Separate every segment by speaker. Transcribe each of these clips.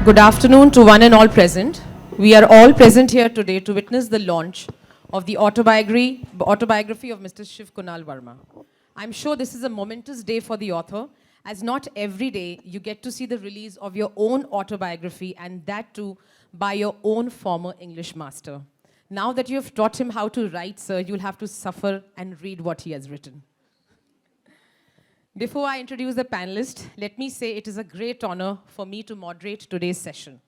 Speaker 1: Good afternoon to one and all present. We are all present here today to witness the launch of the autobiography of Mr. Shiv Kunal Verma. I'm sure this is a momentous day for the author, as not every day you get to see the release of your own autobiography, and that too by your own former English master. Now that you have taught him how to write, sir, you'll have to suffer and read what he has written. Before I introduce the panelists, let me say it is a great honor for me to moderate today's session.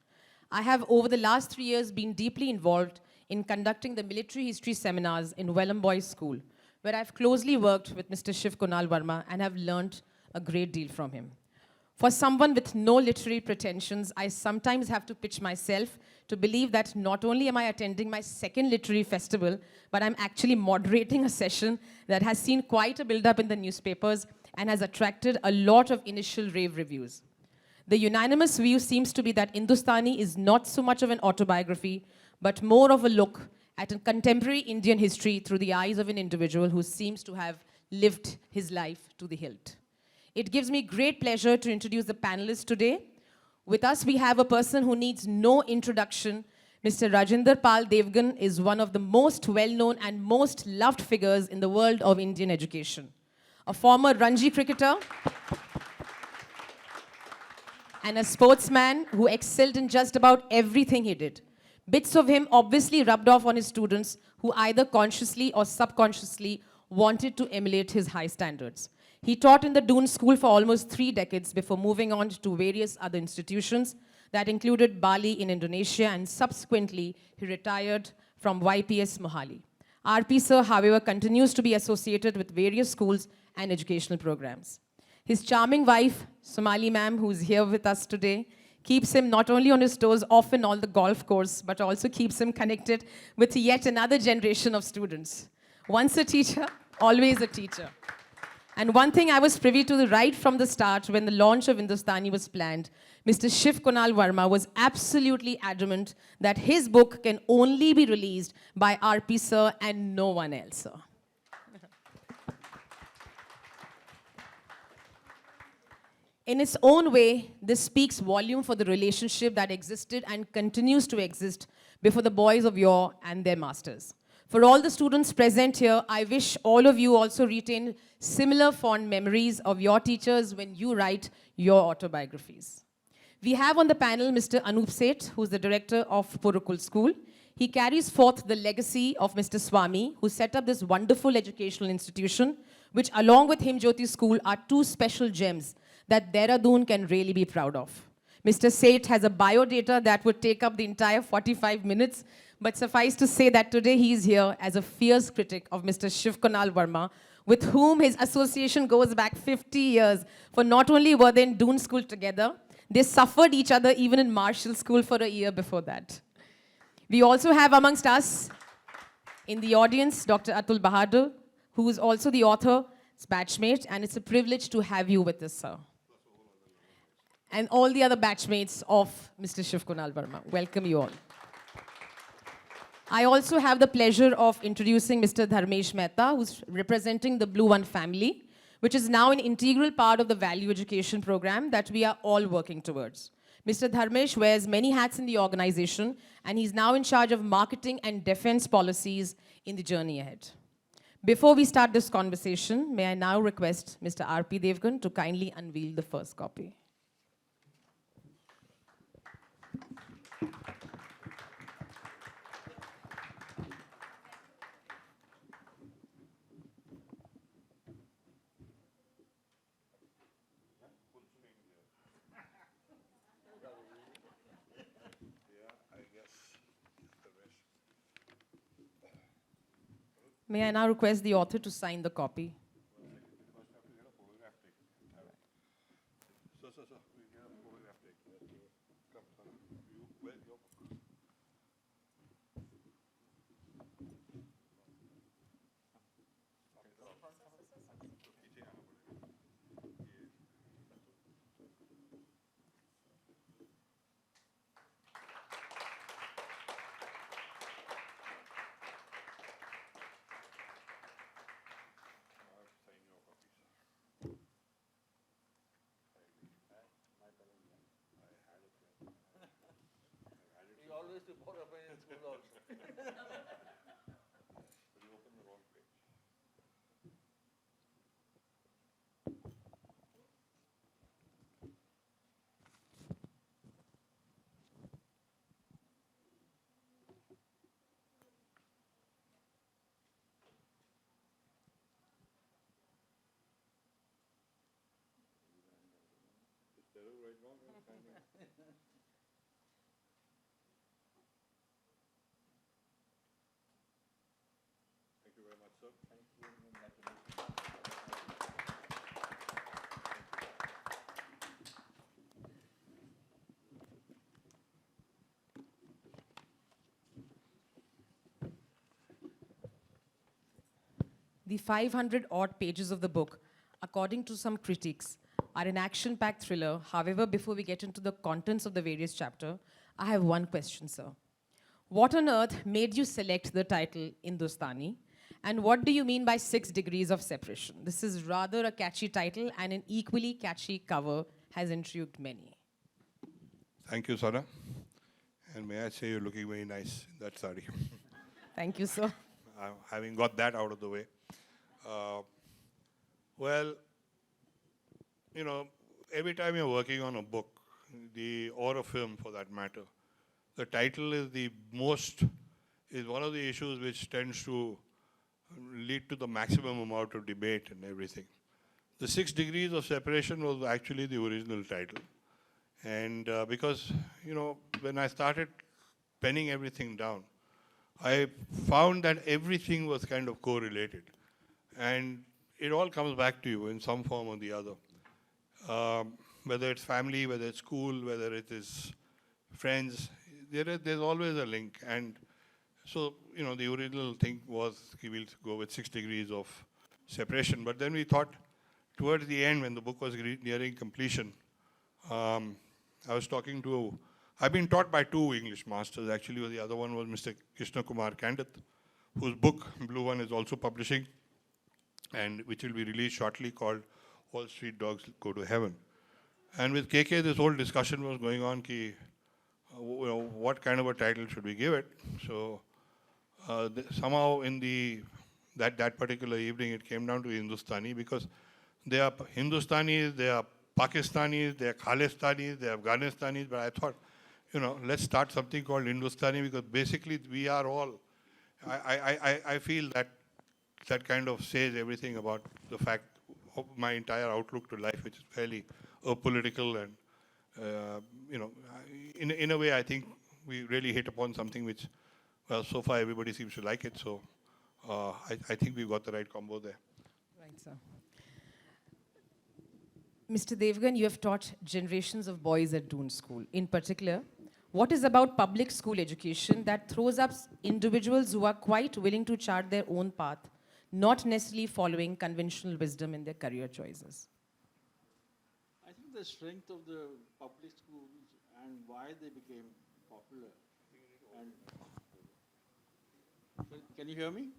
Speaker 1: I have, over the last 3 years, been deeply involved in conducting the military history seminars in Welham Boys School, where I've closely worked with Mr. Shiv Kunal Verma and have learned a great deal from him. For someone with no literary pretensions, I sometimes have to pitch myself to believe that not only am I attending my second literary festival, but I'm actually moderating a session that has seen quite a build-up in the newspapers and has attracted a lot of initial rave reviews. The unanimous view seems to be that Industani is not so much of an autobiography, but more of a look at a contemporary Indian history through the eyes of an individual who seems to have lived his life to the hilt. It gives me great pleasure to introduce the panelists today. With us, we have a person who needs no introduction. Mr. Rajinder Pal Devgan is one of the most well-known and most loved figures in the world of Indian education. A former Ranji cricketer and a sportsman who excelled in just about everything he did. Bits of him obviously rubbed off on his students who either consciously or subconsciously wanted to emulate his high standards. He taught in the Doon School for almost 3 decades before moving on to various other institutions that included Bali in Indonesia, and subsequently he retired from YPS Mohali. RP sir, however, continues to be associated with various schools and educational programs. His charming wife, Somali ma'am, who is here with us today, keeps him not only on his toes often on the golf course, but also keeps him connected with yet another generation of students. Once a teacher, always a teacher. And one thing I was privy to right from the start when the launch of Industani was planned, Mr. Shiv Kunal Verma was absolutely adamant that his book can only be released by RP sir and no one else, sir. In its own way, this speaks volume for the relationship that existed and continues to exist before the boys of yore and their masters. For all the students present here, I wish all of you also retain similar fond memories of your teachers when you write your autobiographies. We have on the panel Mr. Anoop Seth, who's the director of Purukul School. He carries forth the legacy of Mr. Swami, who set up this wonderful educational institution, which along with Himjyoti School are 2 special gems that Dehradun can really be proud of. Mr. Seth has a biodata that would take up the entire 45 minutes, but suffice to say that today he is here as a fierce critic of Mr. Shiv Kunal Verma, with whom his association goes back 50 years, for not only were they in Doon School together, they suffered each other even in Marshall School for a year before that. We also have amongst us in the audience Dr. Atul Bahadur, who is also the author's batchmate, and it's a privilege to have you with us, sir. And all the other batchmates of Mr. Shiv Kunal Verma. Welcome you all. I also have the pleasure of introducing Mr. Dharmesh Mehta, who's representing the BluOne family, which is now an integral part of the value education program that we are all working towards. Mr. Dharmesh wears many hats in the organization, and he's now in charge of marketing and defense policies in the journey ahead. Before we start this conversation, may I now request Mr. RP Devgan to kindly unveil the first copy. May I now request the author to sign the copy?
Speaker 2: typographer in school also.
Speaker 3: Thank you very much, sir.
Speaker 2: Thank you. Congratulations.
Speaker 1: The 500 odd pages of the book, according to some critics, are an action-packed thriller. However, before we get into the contents of the various chapters, I have one question, sir. What on earth made you select the title Industani? And what do you mean by 6 degrees of separation? This is rather a catchy title, and an equally catchy cover has intrigued many.
Speaker 3: Thank you, Sana. And may I say you're looking very nice in that sari.
Speaker 1: Thank you, sir.
Speaker 3: Having got that out of the way. Well, you know, every time you're working on a book, or a film for that matter, the title is one of the issues which tends to lead to the maximum amount of debate and everything. The 6 degrees of separation was actually the original title. And because, you know, when I started penning everything down, I found that everything was kind of correlated. And it all comes back to you in some form or the other. Whether it's family, whether it's school, whether it is friends, there's always a link. And so, you know, the original thing was we'll go with 6 degrees of separation. But then we thought towards the end, when the book was nearing completion, I've been taught by 2 English masters, actually. The other one was Mr. Krishna Kumar Kandit, whose book, BluOne, is also publishing, and which will be released shortly, called All Street Dogs Go to Heaven. And with KK, this whole discussion was going on, you know, what kind of a title should we give it? So somehow in that particular evening, it came down to Hindustani, because they are Hindustanis, they are Pakistanis, they are Khalistanis, they are Afghanistanis, but I thought, you know, let's start something called Hindustani, because basically we are all, I feel that kind of says everything about the fact of my entire outlook to life, which is fairly apolitical, and, you know, in a way I think we really hit upon something which, well, so far everybody seems to like it, so I think we've got the right combo there.
Speaker 1: Right, sir. Mr. Devgan, you have taught generations of boys at Doon School. In particular, what is about public school education that throws up individuals who are quite willing to chart their own path, not necessarily following conventional wisdom in their career choices?
Speaker 4: I think the strength of the public schools and why they became popular. And can you hear me?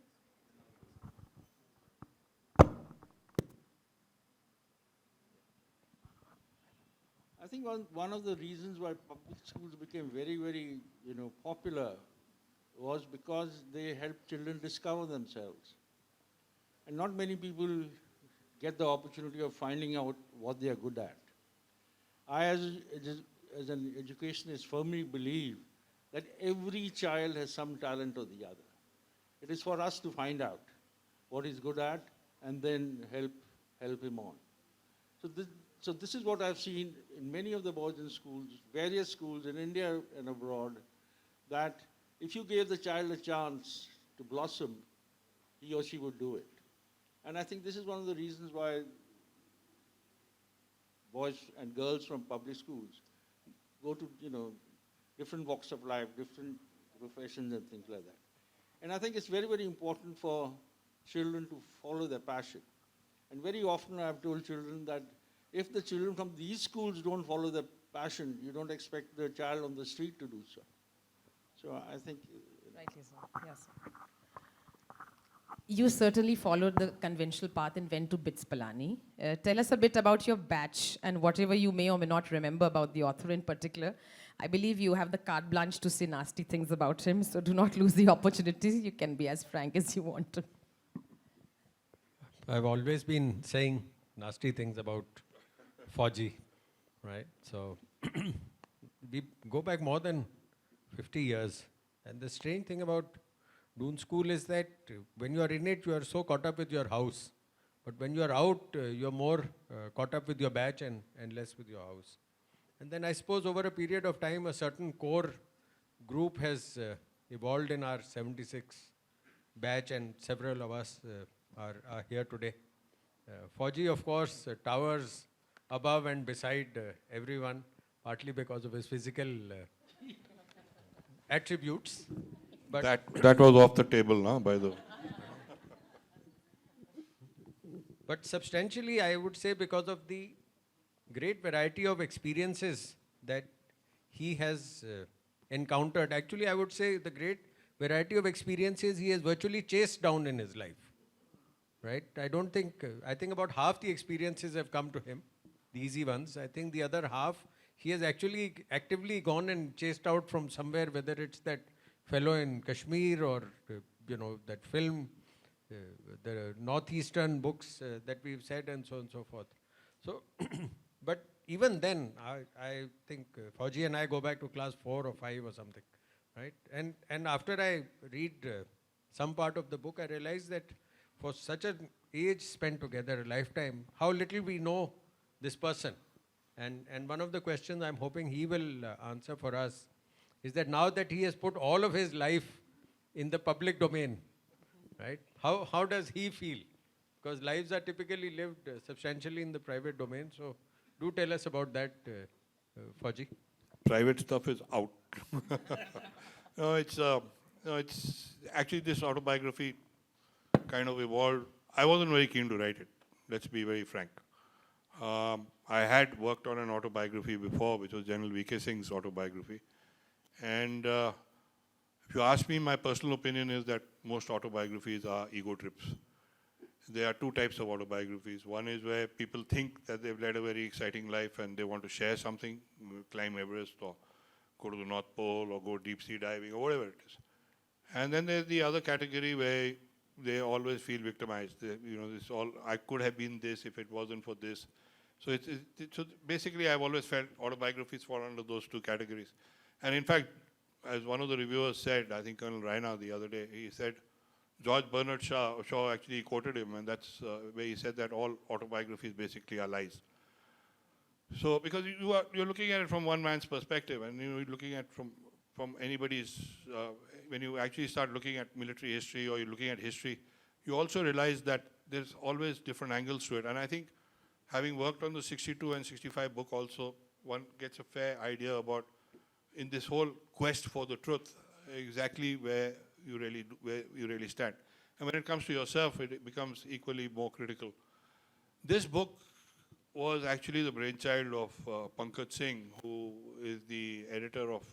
Speaker 4: I think one of the reasons why public schools became very, very, you know, popular was because they helped children discover themselves. And not many people get the opportunity of finding out what they are good at. I, as an educationist, firmly believe that every child has some talent or the other. It is for us to find out what he's good at and then help him on. So this is what I've seen in many of the boys in schools, various schools in India and abroad, that if you gave the child a chance to blossom, he or she would do it. And I think this is one of the reasons why boys and girls from public schools go to, you know, different walks of life, different professions and things like that. And I think it's very, very important for children to follow their passion. And very often I've told children that if the children from these schools don't follow their passion, you don't expect the child on the street to do so. So I think...
Speaker 1: Rightly, sir. Yes. You certainly followed the conventional path and went to BITS Pilani. Tell us a bit about your batch and whatever you may or may not remember about the author in particular. I believe you have the carte blanche to say nasty things about him, so do not lose the opportunity. You can be as frank as you want to.
Speaker 2: I've always been saying nasty things about Fauji, right? So we go back more than 50 years. And the strange thing about Doon School is that when you are in it, you are so caught up with your house. But when you are out, you're more caught up with your batch and less with your house. And then I suppose over a period of time, a certain core group has evolved in our 76 batch, and several of us are here today. Fauji, of course, towers above and beside everyone, partly because of his physical attributes. But
Speaker 3: That was off the table, no, by the way.
Speaker 2: But substantially, I would say because of the great variety of experiences that he has encountered. Actually, I would say the great variety of experiences he has virtually chased down in his life. Right? I don't think, I think about half the experiences have come to him, the easy ones. I think the other half, he has actually actively gone and chased out from somewhere, whether it's that fellow in Kashmir or, that film, the Northeastern books that we've said, and so on and so forth. So, but even then, I think Fauji and I go back to class 4 or 5 or something, right? And after I read some part of the book, I realized that for such an age spent together, a lifetime, how little we know this person. And one of the questions I'm hoping he will answer for us is that now that he has put all of his life in the public domain, right? How does he feel? Because lives are typically lived substantially in the private domain. So do tell us about that, Fauji.
Speaker 3: Private stuff is out. No, it's actually this autobiography kind of evolved. I wasn't very keen to write it. Let's be very frank. I had worked on an autobiography before, which was General V.K. Singh's autobiography. And if you ask me, my personal opinion is that most autobiographies are ego trips. There are two types of autobiographies. One is where people think that they've led a very exciting life and they want to share something, climb Everest or go to the North Pole or go deep sea diving or whatever it is. And then there's the other category where they always feel victimized. This all, I could have been this if it wasn't for this. So so basically I've always felt autobiographies fall under those two categories. And in fact, as one of the reviewers said, I think Colonel Raina the other day, he said, George Bernard Shaw actually quoted him, and that's where he said that all autobiographies basically are lies. So because you're looking at it from one man's perspective, and you're looking at from anybody's, when you actually start looking at military history or you're looking at history, you also realize that there's always different angles to it. And I think having worked on the 62 and 65 book also, one gets a fair idea about, in this whole quest for the truth, exactly where you really stand. And when it comes to yourself, it becomes equally more critical. This book was actually the brainchild of Pankaj Singh, who is the editor of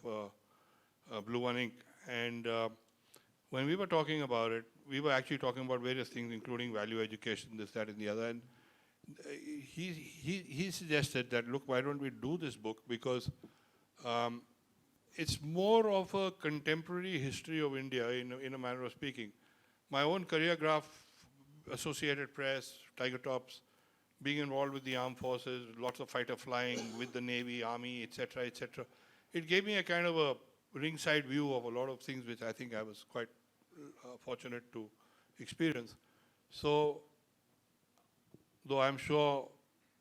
Speaker 3: BluOne Ink. And when we were talking about it, we were actually talking about various things, including value education, this, that, and the other. And he suggested that, look, why don't we do this book? Because it's more of a contemporary history of India, in a manner of speaking. My own career graph, Associated Press, Tiger Tops, being involved with the armed forces, lots of fighter flying with the Navy, Army, etc., etc. It gave me a kind of a ringside view of a lot of things which I think I was quite fortunate to experience. So, though I'm sure,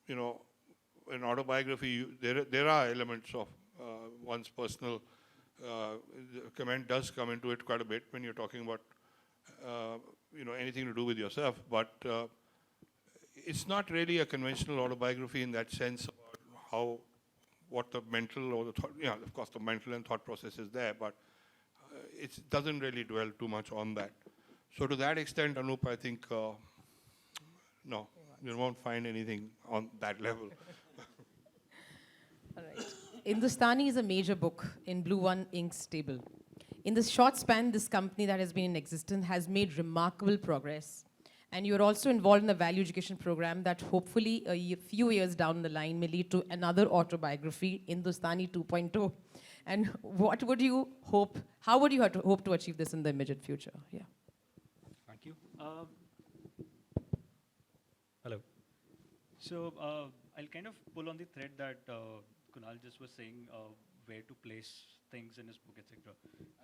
Speaker 3: in autobiography, there are elements of one's personal comment does come into it quite a bit when you're talking about, anything to do with yourself. But it's not really a conventional autobiography in that sense about what the mental or the thought, of course the mental and thought process is there, but it doesn't really dwell too much on that. So to that extent, Anoop, I think, no, you won't find anything on that level.
Speaker 1: All right. Industani is a major book in BluOne Ink's table. In this short span, this company that has been in existence has made remarkable progress. And you're also involved in a value education program that hopefully a few years down the line may lead to another autobiography, Industani 2.0. And what would you hope, how would you hope to achieve this in the immediate future? Yeah.
Speaker 5: Thank you. Hello. So I'll kind of pull on the thread that Kunal just was saying, where to place things in his book, etc.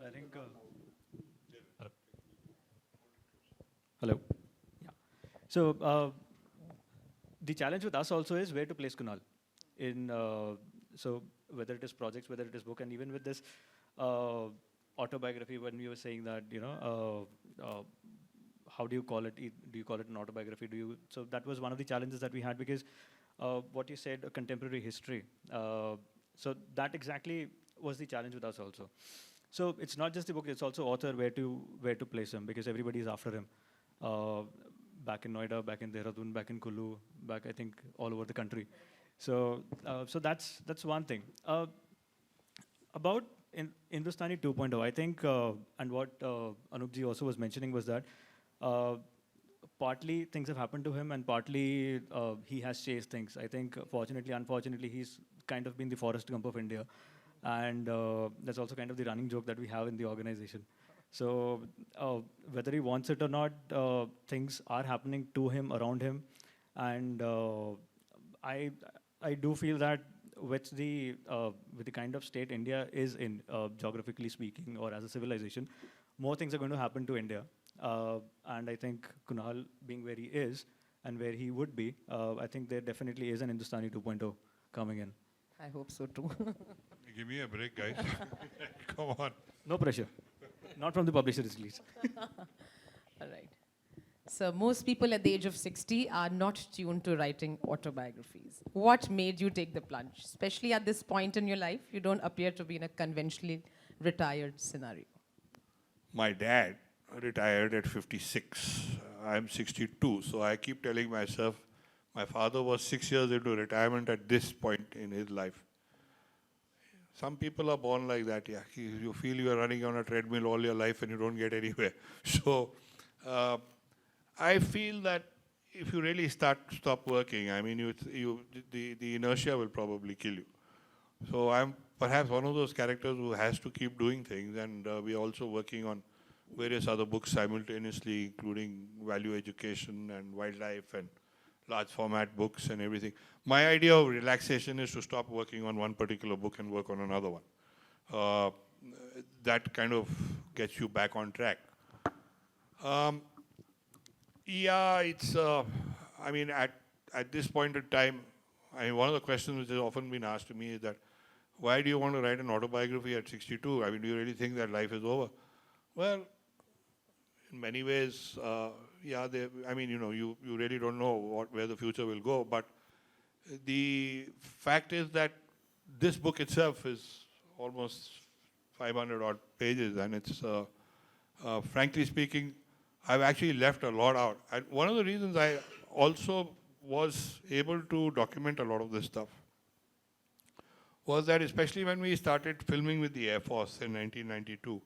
Speaker 5: I think. Hello. Hello. Yeah. So the challenge with us also is where to place Kunal in. So whether it is projects, whether it is book, and even with this autobiography, when we were saying that, how do you call it? Do you call it an autobiography? So that was one of the challenges that we had, because what you said, a contemporary history. So that exactly was the challenge with us also. So it's not just the book; it's also author where to place him, because everybody is after him. Back in Noida, back in Dehradun, back in Kullu, back I think all over the country. So that's one thing. About Industani 2.0, I think, and what Anoopji also was mentioning was that partly things have happened to him, and partly he has chased things. I think, fortunately, unfortunately, he's kind of been the Forrest Gump of India. And that's also kind of the running joke that we have in the organization. So whether he wants it or not, things are happening to him, around him. And I do feel that with the kind of state India is in, geographically speaking, or as a civilization, more things are going to happen to India. And I think Kunal, being where he is and where he would be, I think there definitely is an Hindustani 2.0 coming in.
Speaker 1: I hope so too.
Speaker 3: Give me a break, guys. Come on.
Speaker 5: No pressure. Not from the publisher's release.
Speaker 1: All right. So most people at the age of 60 are not tuned to writing autobiographies. What made you take the plunge? Especially at this point in your life, you don't appear to be in a conventionally retired scenario.
Speaker 3: My dad retired at 56. I'm 62, so I keep telling myself, my father was 6 years into retirement at this point in his life. Some people are born like that, yeah. You feel you are running on a treadmill all your life and you don't get anywhere. So I feel that if you really stop working, I mean, the inertia will probably kill you. So I'm perhaps one of those characters who has to keep doing things, and we're also working on various other books simultaneously, including value education and wildlife and large format books and everything. My idea of relaxation is to stop working on one particular book and work on another one. That kind of gets you back on track. Yeah, it's, I mean, at this point in time, one of the questions which has often been asked to me is that, why do you want to write an autobiography at 62? I mean, do you really think that life is over? Well, in many ways, yeah, I mean, you really don't know where the future will go, but the fact is that this book itself is almost 500 odd pages, and it's, frankly speaking, I've actually left a lot out. And one of the reasons I also was able to document a lot of this stuff was that, especially when we started filming with the Air Force in 1992,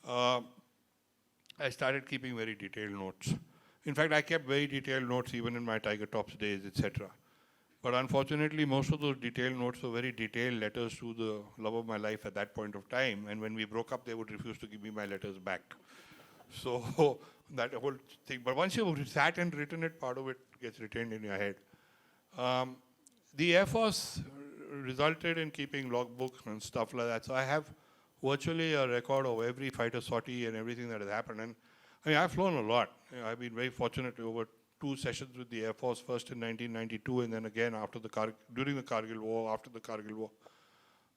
Speaker 3: I started keeping very detailed notes. In fact, I kept very detailed notes even in my Tiger Tops days, etc. But unfortunately, most of those detailed notes were very detailed letters to the love of my life at that point of time. And when we broke up, they would refuse to give me my letters back. So that whole thing. But once you've sat and written it, part of it gets retained in your head. The Air Force resulted in keeping logbooks and stuff like that. So I have virtually a record of every fighter sortie and everything that has happened. And I mean, I've flown a lot. I've been very fortunate over 2 sessions with the Air Force, first in 1992 and then again after during the Kargil War, after the Kargil War.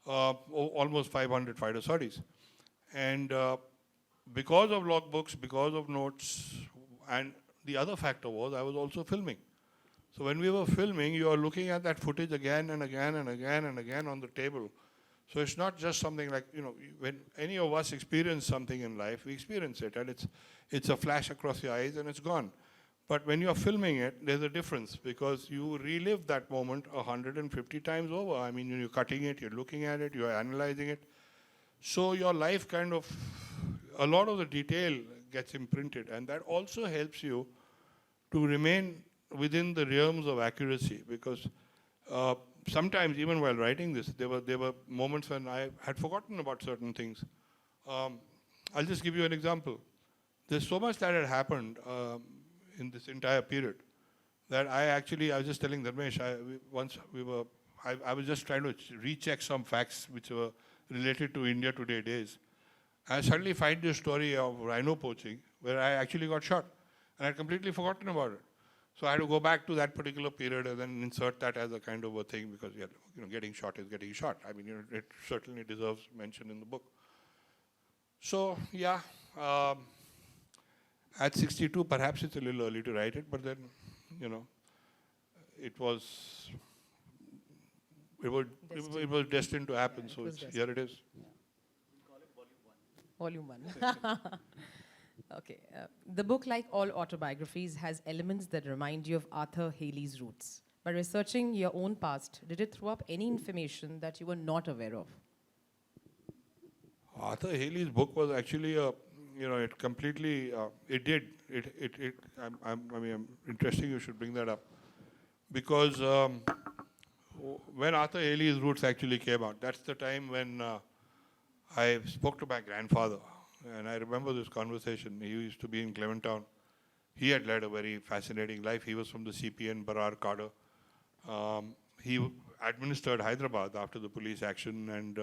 Speaker 3: Almost 500 fighter sorties. And because of logbooks, because of notes, and the other factor was I was also filming. So when we were filming, you are looking at that footage again and again and again and again on the table. So it's not just something like, when any of us experience something in life, we experience it, and it's a flash across your eyes and it's gone. But when you're filming it, there's a difference, because you relive that moment 150 times over. I mean, you're cutting it, you're looking at it, you're analyzing it. So your life kind of, a lot of the detail gets imprinted, and that also helps you to remain within the realms of accuracy, because sometimes, even while writing this, there were moments when I had forgotten about certain things. I'll just give you an example. There's so much that had happened in this entire period that I was just telling Dharmesh, I was just trying to recheck some facts which were related to India Today days. I suddenly find this story of rhino poaching where I actually got shot. And I'd completely forgotten about it. So I had to go back to that particular period and then insert that as a kind of a thing because getting shot is getting shot. I mean, it certainly deserves mention in the book. So yeah, at 62, perhaps it's a little early to write it, but then, it was destined to happen.
Speaker 1: Yeah,
Speaker 3: so here it is.
Speaker 1: Volume 1. Okay. The book, like all autobiographies, has elements that remind you of Arthur Haley's roots. By researching your own past, did it throw up any information that you were not aware of?
Speaker 3: Arthur Haley's book was actually it completely, I'm interesting you should bring that up. Because when Arthur Haley's roots actually came out, that's the time when I spoke to my grandfather. And I remember this conversation. He used to be in Clementown. He had led a very fascinating life. He was from the CPN Barar cadre. He administered Hyderabad after the police action, and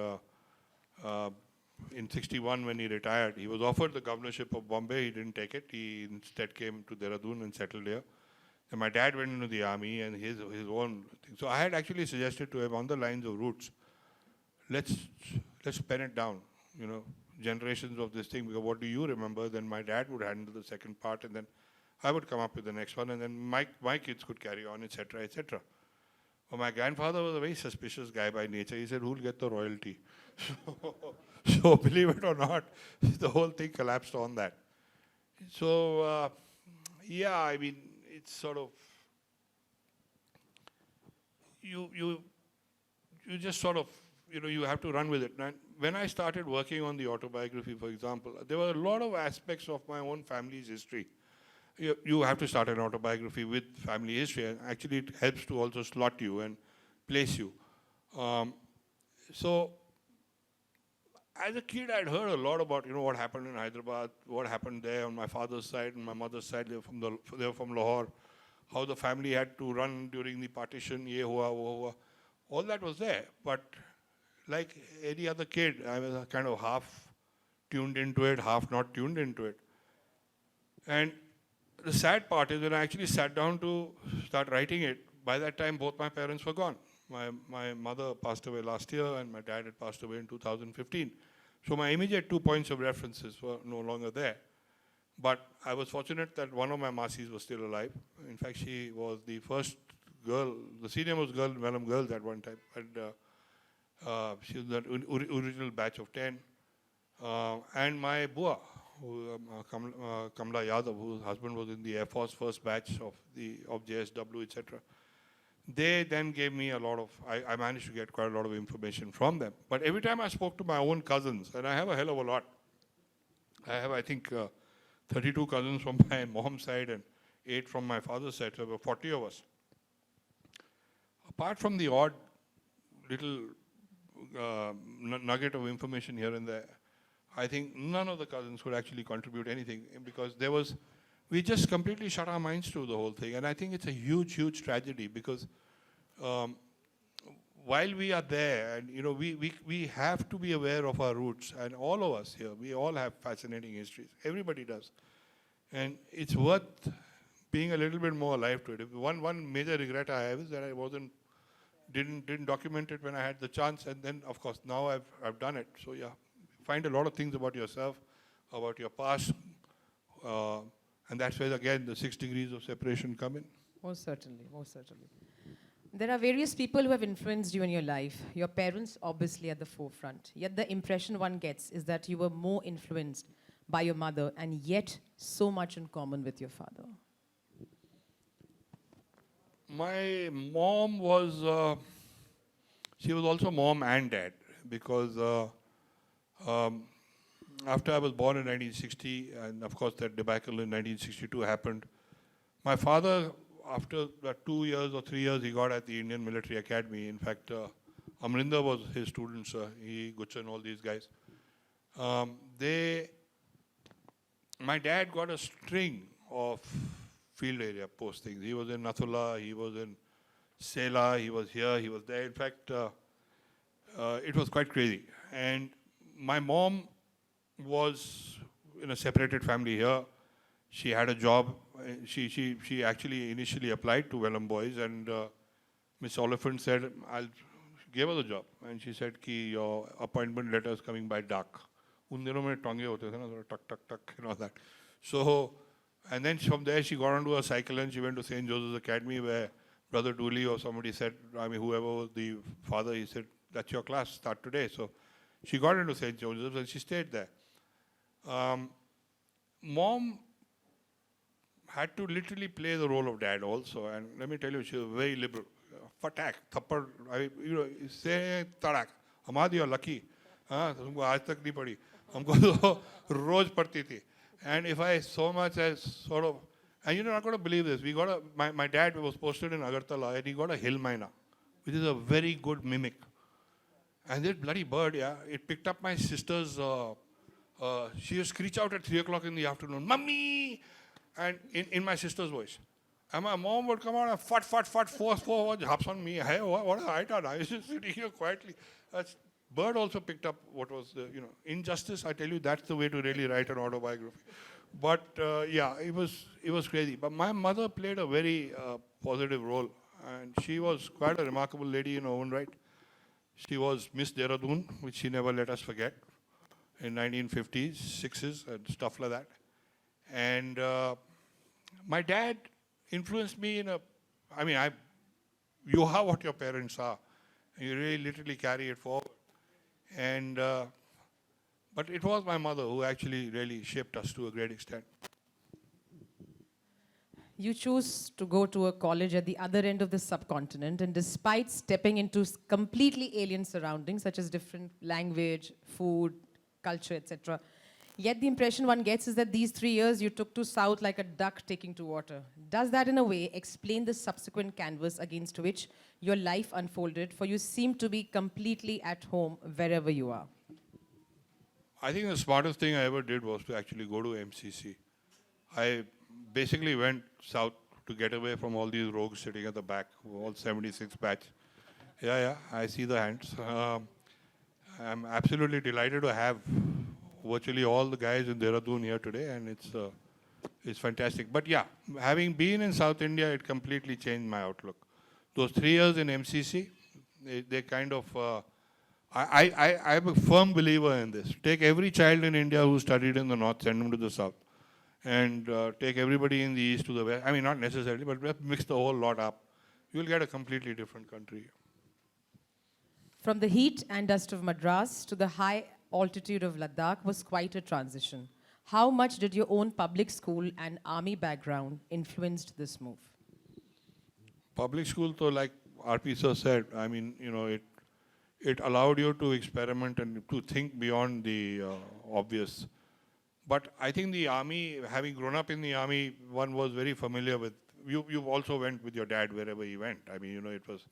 Speaker 3: in 61 when he retired, he was offered the governorship of Bombay. He didn't take it. He instead came to Dehradun and settled there. And my dad went into the army and his own thing. So I had actually suggested to him on the lines of roots, let's pen it down, generations of this thing, because what do you remember? Then my dad would handle the second part, and then I would come up with the next one, and then my kids could carry on, etc., etc. Well, my grandfather was a very suspicious guy by nature. He said, who'll get the royalty? So believe it or not, the whole thing collapsed on that. So, yeah, I mean, it's sort of, you just sort of, you have to run with it. And when I started working on the autobiography, for example, there were a lot of aspects of my own family's history. You have to start an autobiography with family history, and actually it helps to also slot you and place you. So, as a kid, I'd heard a lot about what happened in Hyderabad, what happened there on my father's side and my mother's side. They were from Lahore. How the family had to run during the partition, ye hua, wo hua. All that was there, but like any other kid, I was kind of half tuned into it, half not tuned into it. And the sad part is when I actually sat down to start writing it, by that time both my parents were gone. My mother passed away last year and my dad had passed away in 2015. So my immediate 2 points of references were no longer there. But I was fortunate that one of my Masis was still alive. In fact, she was the first girl, the senior most girl in Vellum Girls at one time. And she was the original batch of 10. And my Bua, Kamla Yadav, whose husband was in the Air Force first batch of JSW, etc. They then gave me a lot of, I managed to get quite a lot of information from them. But every time I spoke to my own cousins, and I have a hell of a lot. I have, I think, 32 cousins from my mom's side and 8 from my father's side, so there were 40 of us. Apart from the odd little nugget of information here and there, I think none of the cousins could actually contribute anything because we just completely shut our minds to the whole thing. And I think it's a huge, huge tragedy because while we are there, and we have to be aware of our roots, and all of us here, we all have fascinating histories. Everybody does. And it's worth being a little bit more alive to it. One major regret I have is that I didn't document it when I had the chance, and then of course now I've done it. So yeah, find a lot of things about yourself, about your past, and that's where again the 6 degrees of separation come in.
Speaker 1: Most certainly, most certainly. There are various people who have influenced you in your life. Your parents obviously at the forefront. Yet the impression one gets is that you were more influenced by your mother and yet so much in common with your father.
Speaker 3: My mom was, she was also mom and dad because after I was born in 1960, and of course that debacle in 1962 happened, my father after the 2 years or 3 years he got at the Indian Military Academy, in fact, Amrinder was his student, he, Guchan, all these guys. My dad got a string of field area postings. He was in Nathula, he was in Sela, he was here, he was there. In fact, it was quite crazy. And my mom was in a separated family here. She had a job. She actually initially applied to Vellum Boys, and Miss Oliphant said, I'll give her the job. And she said, ki your appointment letter is coming by dark. Un dino mein tonge hote the na, tuck, tuck, tuck, and all that. So, and then from there she got onto a cycle and she went to St. Joseph's Academy, where Brother Dooley or somebody said, I mean, whoever was the father, he said, that's your class, start today. So she got into St. Joseph's and she stayed there. Mom had to literally play the role of dad also, and let me tell you, she was very liberal. Fatak, thappad, you know, say tadak. Hamadi, you're lucky. तुमको आज तक नहीं पढ़ी. हमको तो रोज पढ़ती थी. And if I so much as sort of, and you're not going to believe this, we got my dad was posted in Agartala and he got a hill myna, which is a very good mimic. And that bloody bird, yeah, it picked up my sister's, she would screech out at 3 o'clock in the afternoon, Mummy! And in my sister's voice. And my mom would come out and four hops on me. Hey, what have I done? I was just sitting here quietly. Bird also picked up what was the, you know, injustice. I tell you, that's the way to really write an autobiography. But yeah, it was crazy. But my mother played a very positive role, and she was quite a remarkable lady in her own right. She was Miss Dehradun, which she never let us forget, in 1950s, 6s, and stuff like that. And my dad influenced me in a, I mean, you are what your parents are. And you really literally carry it forward. And, but it was my mother who actually really shaped us to a great extent.
Speaker 1: You chose to go to a college at the other end of the subcontinent, and despite stepping into completely alien surroundings, such as different language, food, culture, etc., yet the impression one gets is that these 3 years you took to South like a duck taking to water. Does that in a way explain the subsequent canvas against which your life unfolded, for you seem to be completely at home wherever you are?
Speaker 3: I think the smartest thing I ever did was to actually go to MCC. I basically went south to get away from all these rogues sitting at the back, all 76 batch. Yeah, I see the hands. I'm absolutely delighted to have virtually all the guys in Dehradun here today, and it's fantastic. But yeah, having been in South India, it completely changed my outlook. Those 3 years in MCC, they kind of, I'm a firm believer in this. Take every child in India who studied in the north, send them to the south. And take everybody in the east to the west. I mean, not necessarily, but mix the whole lot up. You'll get a completely different country.
Speaker 1: From the heat and dust of Madras to the high altitude of Ladakh was quite a transition. How much did your own public school and army background influenced this move?
Speaker 3: Public school, though, like RP sir said, I mean, you know, it allowed you to experiment and to think beyond the obvious. But I think the army, having grown up in the army, one was very familiar with, you also went with your dad wherever he went. I mean, you know, it was,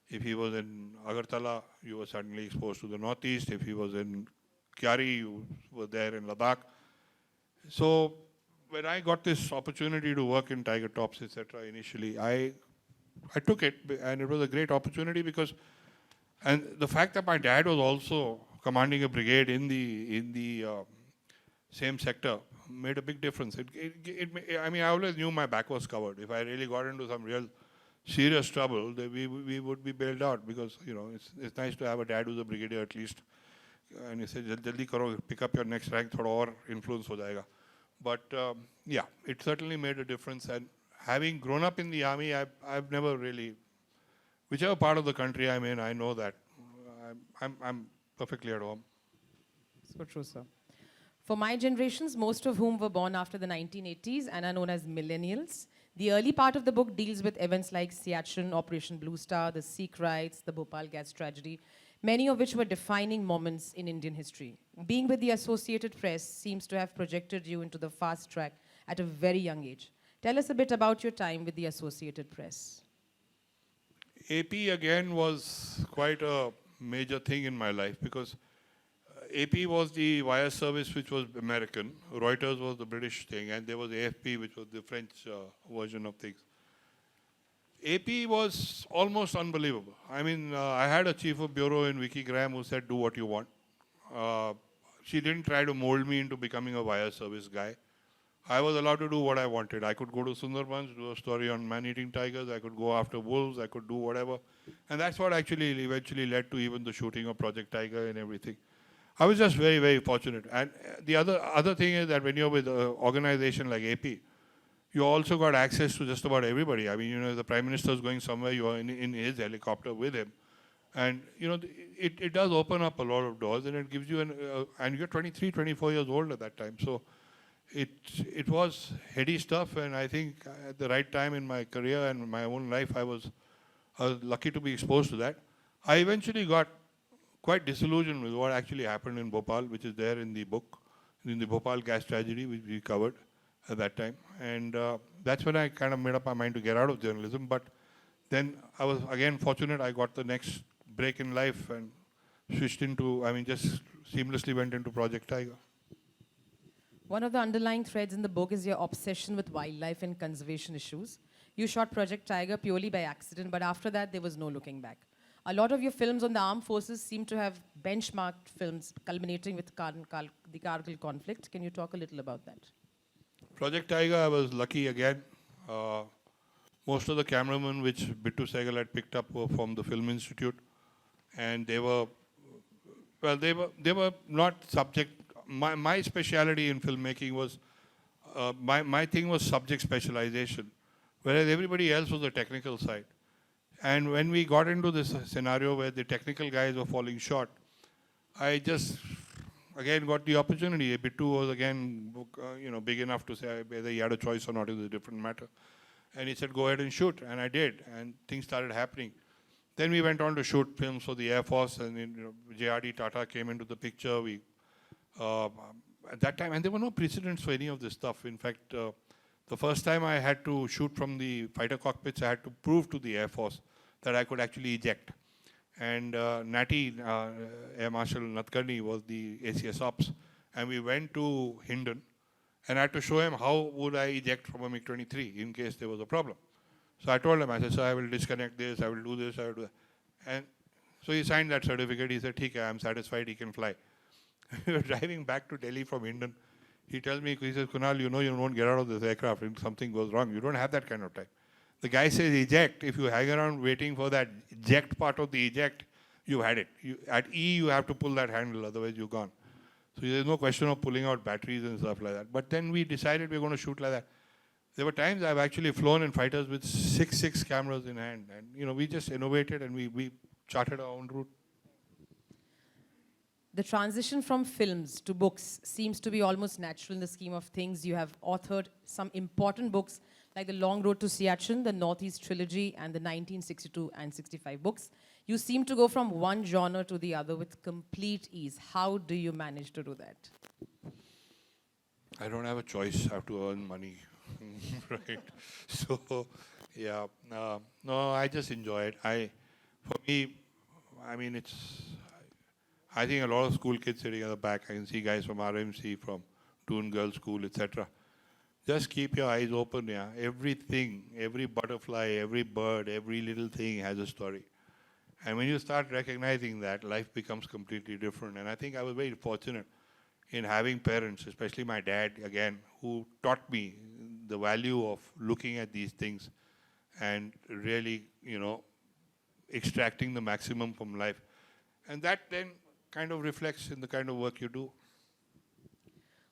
Speaker 3: if he was in Agartala, you were suddenly exposed to the northeast. If he was in Kyari, you were there in Ladakh. So when I got this opportunity to work in Tiger Tops, etc., initially, I took it, and it was a great opportunity because, and the fact that my dad was also commanding a brigade in the same sector made a big difference. I mean, I always knew my back was covered. If I really got into some real serious trouble, we would be bailed out, because, you know, it's nice to have a dad who's a brigadier at least. And he said, jaldi karo, pick up your next rank, thoda aur influence ho jayega. But yeah, it certainly made a difference. And having grown up in the army, I've never really, whichever part of the country I'm in, I know that I'm perfectly at home.
Speaker 1: So true, sir. For my generations, most of whom were born after the 1980s and are known as millennials, the early part of the book deals with events like Siachen, Operation Blue Star, the Sikh riots, the Bhopal gas tragedy, many of which were defining moments in Indian history. Being with the Associated Press seems to have projected you into the fast track at a very young age. Tell us a bit about your time with the Associated Press.
Speaker 3: AP again was quite a major thing in my life because AP was the wire service which was American, Reuters was the British thing, and there was AFP which was the French version of things. AP was almost unbelievable. I mean, I had a chief of bureau in Vicky Graham who said, do what you want. She didn't try to mold me into becoming a wire service guy. I was allowed to do what I wanted. I could go to Sundarbans, do a story on man-eating tigers. I could go after wolves. I could do whatever. And that's what actually eventually led to even the shooting of Project Tiger and everything. I was just very, very fortunate. And the other thing is that when you're with an organization like AP, you also got access to just about everybody. I mean, you know, the Prime Minister is going somewhere, you are in his helicopter with him. And, you know, it does open up a lot of doors, and it gives you and you're 23, 24 years old at that time. So it was heady stuff, and I think at the right time in my career and my own life, I was lucky to be exposed to that. I eventually got quite disillusioned with what actually happened in Bhopal, which is there in the book, in the Bhopal gas tragedy, which we covered at that time. And that's when I kind of made up my mind to get out of journalism. But then I was, again, fortunate. I got the next break in life and switched into, I mean, just seamlessly went into Project Tiger.
Speaker 1: One of the underlying threads in the book is your obsession with wildlife and conservation issues. You shot Project Tiger purely by accident, but after that, there was no looking back. A lot of your films on the armed forces seem to have benchmarked films culminating with the Kargil conflict. Can you talk a little about that?
Speaker 3: Project Tiger, I was lucky again. Most of the cameramen which Bittu Sehgal had picked up were from the Film Institute. And they were not subject. My speciality in filmmaking was, my thing was subject specialization, whereas everybody else was the technical side. And when we got into this scenario where the technical guys were falling short, I just, again, got the opportunity. Bittu was, again, big enough to say whether he had a choice or not is a different matter. And he said, go ahead and shoot. And I did. And things started happening. Then we went on to shoot films for the Air Force, and JRD Tata came into the picture. At that time, and there were no precedents for any of this stuff. In fact, the first time I had to shoot from the fighter cockpits, I had to prove to the Air Force that I could actually eject. And Natty, Air Marshal Nadkarni, was the ACS Ops. And we went to Hindon, and I had to show him how would I eject from a MiG-23 in case there was a problem. So I told him, I said, so I will disconnect this, I will do this, I will do that. And so he signed that certificate. He said, "Okay, I'm satisfied, he can fly." We were driving back to Delhi from Hindon. He tells me, he says, Kunal, you know you won't get out of this aircraft if something goes wrong. You don't have that kind of time. The guy says eject. If you hang around waiting for that eject part of the eject, you had it. At E, you have to pull that handle, otherwise you're gone. So there's no question of pulling out batteries and stuff like that. But then we decided we're going to shoot like that. There were times I've actually flown in fighters with six cameras in hand. And, we just innovated and we charted our own route.
Speaker 1: The transition from films to books seems to be almost natural in the scheme of things. You have authored some important books like The Long Road to Siachen, the Northeast Trilogy, and the 1962 and 65 books. You seem to go from one genre to the other with complete ease. How do you manage to do that?
Speaker 3: I don't have a choice. I have to earn money. Right. So, yeah. No, I just enjoy it. For me, I mean, I think a lot of school kids sitting at the back, I can see guys from RMC, from Doon Girls School, etc. Just keep your eyes open, yeah. Everything, every butterfly, every bird, every little thing has a story. And when you start recognizing that, life becomes completely different. And I think I was very fortunate in having parents, especially my dad, again, who taught me the value of looking at these things and really, extracting the maximum from life. And that then kind of reflects in the kind of work you do.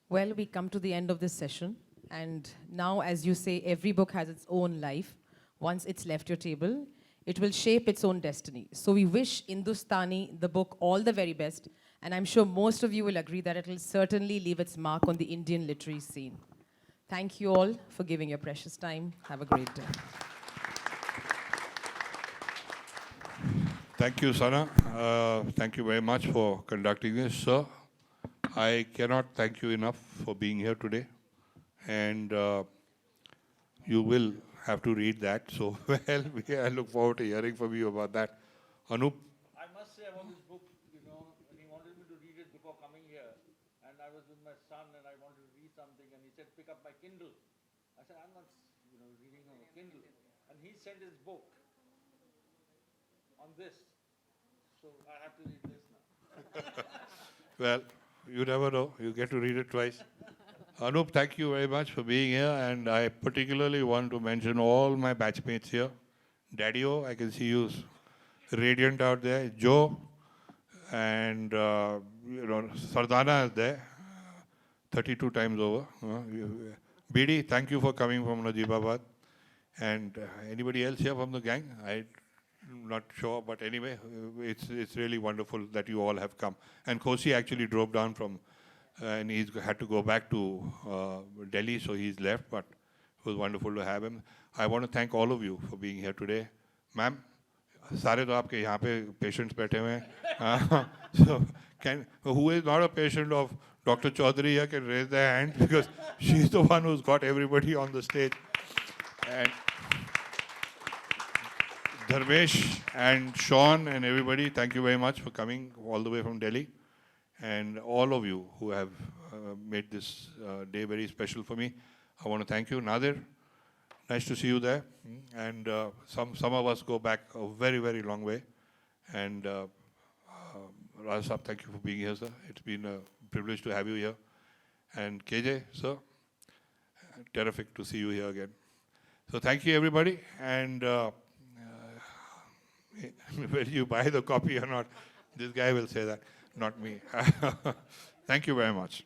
Speaker 1: Well, we come to the end of this session. And now, as you say, every book has its own life. Once it's left your table, it will shape its own destiny. So we wish Industani, the book, all the very best. And I'm sure most of you will agree that it will certainly leave its mark on the Indian literary scene. Thank you all for giving your precious time. Have a great day.
Speaker 3: Thank you, Sana. Thank you very much for conducting this, sir. I cannot thank you enough for being here today. And, you will have to read that. So, well, I look forward to hearing from you about that. Anoop?
Speaker 4: I must say about this book, you know, when he wanted me to read it before coming here, and I was with my son and I wanted to read something, and he said, pick up my Kindle. I said, I'm not, you know, reading on a Kindle. And he sent his book on this. So I have to read this now.
Speaker 3: Well, you never know. You get to read it twice. Anoop, thank you very much for being here. And I particularly want to mention all my batchmates here. Daddy-O, I can see you radiant out there. Joe and, Sardana is there. 32 times over. BD, thank you for coming from Najibabad. And anybody else here from the gang? I'm not sure, but anyway, it's really wonderful that you all have come. And Kosi actually drove down from, and he's had to go back to Delhi, so he's left, but it was wonderful to have him. I want to thank all of you for being here today. Ma'am, सारे तो आपके यहाँ पे patients बैठे हुए हैं. So, who is not a patient of Dr. Chaudhary here can raise their hand because she's the one who's got everybody on the stage. And Dharmesh and Sean and everybody, thank you very much for coming all the way from Delhi. And all of you who have made this day very special for me. I want to thank you. Nadir, nice to see you there. And some of us go back a very, very long way. And Raja Saab, thank you for being here, sir. It's been a privilege to have you here. And KJ, sir, terrific to see you here again. So thank you, everybody. And whether you buy the copy or not, this guy will say that, not me. Thank you very much.